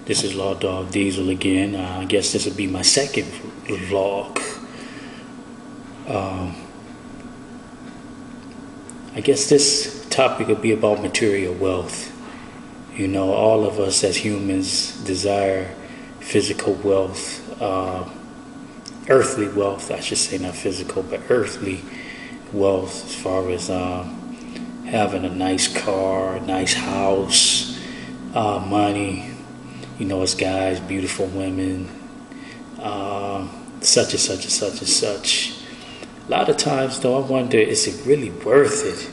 This is Lawvlog Diesel again. I guess this will be my second vlog. I guess this topic will be about material wealth. You know, all of us as humans desire physical wealth, earthly wealth, I should say, not physical, but earthly wealth, as far as having a nice car, a nice house, money. You know, as guys, beautiful women, such and such and such and such. A lot of times, though, I wonder, is it really worth it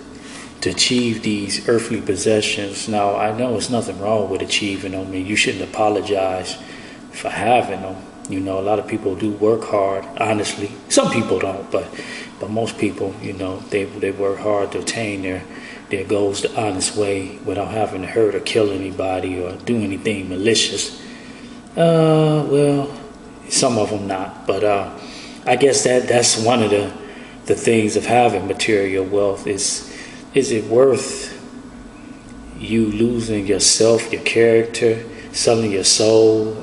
to achieve these earthly possessions? Now, I know there's nothing wrong with achieving them. I mean, you shouldn't apologize for having them. You know, a lot of people do work hard, honestly. Some people don't, but most people, you know, they work hard to attain their goals the honest way without having to hurt or kill anybody or do anything malicious. Well, some of them not, but I guess that's one of the things of having material wealth. Is it worth you losing yourself, your character, selling your soul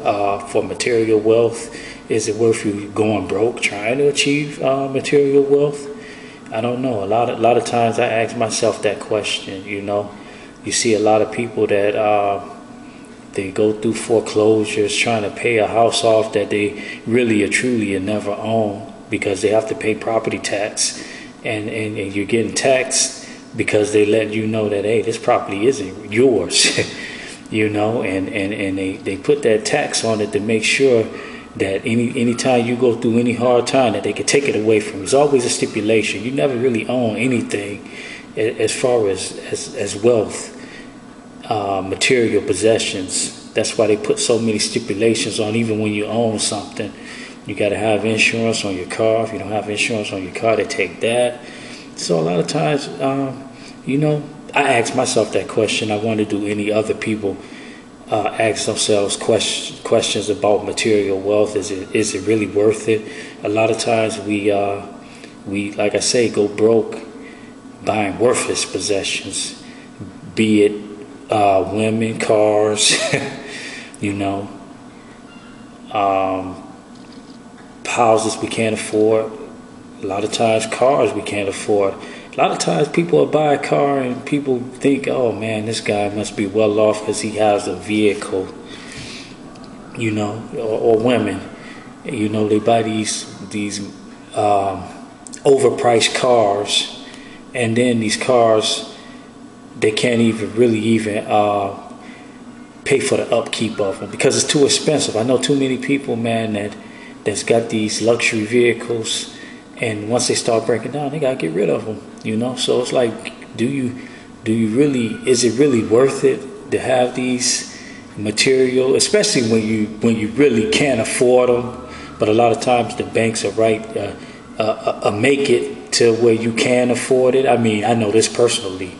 for material wealth? Is it worth you going broke trying to achieve material wealth? I don't know. A lot of times I ask myself that question. You know, you see a lot of people that they go through foreclosures trying to pay a house off that they really or truly never own, because they have to pay property tax, and you're getting taxed because they let you know that, hey, this property isn't yours. You know, and they put that tax on it to make sure that any time you go through any hard time, that they can take it away from you. It's always a stipulation. You never really own anything as far as wealth, material possessions. That's why they put so many stipulations on. Even when you own something, you got to have insurance on your car. If you don't have insurance on your car, they take that. So a lot of times, you know, I ask myself that question. I wonder, do any other people ask themselves questions about material wealth? Is it really worth it? A lot of times we like I say, go broke buying worthless possessions, be it women, cars, you know, houses we can't afford. A lot of times cars we can't afford. A lot of times people will buy a car and people think, oh man, this guy must be well off because he has a vehicle, you know, or women, you know, they buy these overpriced cars, and then these cars, they can't even pay for the upkeep of them because it's too expensive. I know too many people, man, that's got these luxury vehicles, and once they start breaking down, they gotta get rid of them, you know. So it's like, is it really worth it to have these material, especially when you really can't afford them? But a lot of times the banks are right, make it to where you can afford it. I mean, I know this personally.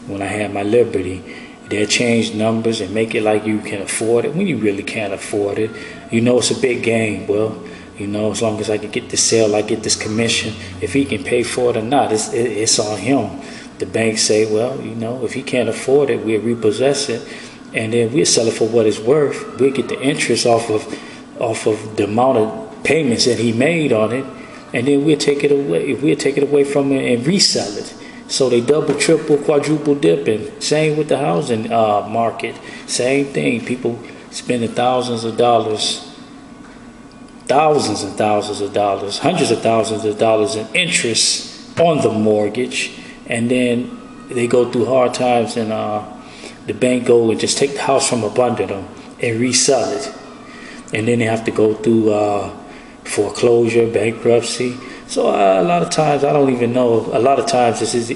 When I had my Liberty, they'll change numbers and make it like you can afford it when you really can't afford it. You know, it's a big game. Well, you know, as long as I can get this sale, I get this commission. If he can pay for it or not, it's on him. The banks say, well, you know, if he can't afford it, we'll repossess it, and then we'll sell it for what it's worth. We'll get the interest off of the amount of payments that he made on it, and then we'll take it away. We'll take it away from him and resell it. So they double, triple, quadruple dipping. Same with the housing market. Same thing. People spending thousands and thousands of dollars, hundreds of thousands of dollars in interest on the mortgage, and then they go through hard times, and the bank go and just take the house from up under them and resell it, and then they have to go through foreclosure, bankruptcy. So a lot of times, I don't even know. A lot of times, this is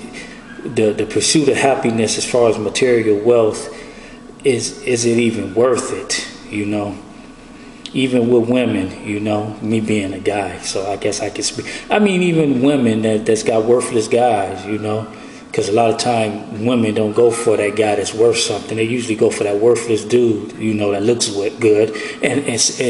the pursuit of happiness as far as material wealth. Is it even worth it? You know. Even with women, you know, me being a guy, so I guess I can speak. I mean, even women that's got worthless guys, you know, because a lot of time women don't go for that guy that's worth something. They usually go for that worthless dude, you know, that looks good, and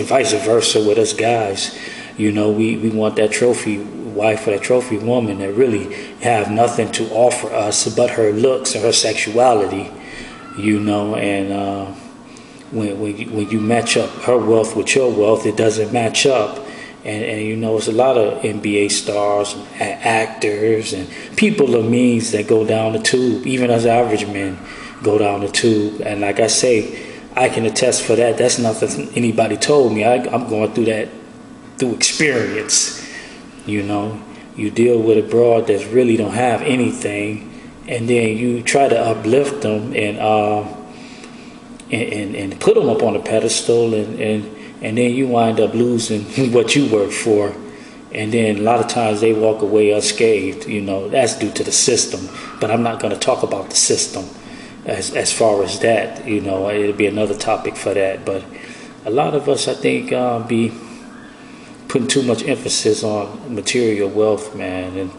vice versa with us guys. You know, we want that trophy wife or that trophy woman that really have nothing to offer us but her looks and her sexuality, you know, and when you match up her wealth with your wealth, it doesn't match up. And you know, it's a lot of NBA stars, and actors, and people of means that go down the tube. Even as average men go down the tube. And like I say, I can attest for that. That's nothing anybody told me. I'm going through that through experience. You know, you deal with a broad that really don't have anything, and then you try to uplift them and put them up on a pedestal, and then you wind up losing what you work for. And then a lot of times they walk away unscathed. You know, that's due to the system. But I'm not going to talk about the system as far as that. You know, it'll be another topic for that. But a lot of us, I think, be putting too much emphasis on material wealth, man. And,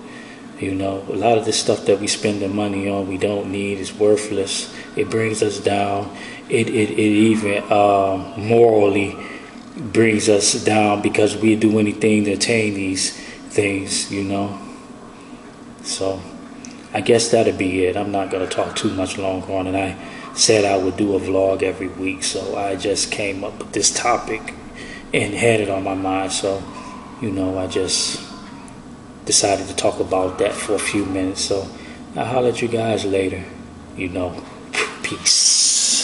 you know, a lot of the stuff that we spend the money on we don't need is worthless. It brings us down. It even morally brings us down, because we do anything to attain these things, you know. So I guess that'll be it. I'm not going to talk too much longer on it. I said I would do a vlog every week, so I just came up with this topic and had it on my mind. So, you know, I just decided to talk about that for a few minutes. So I'll holler at you guys later, you know. Peace.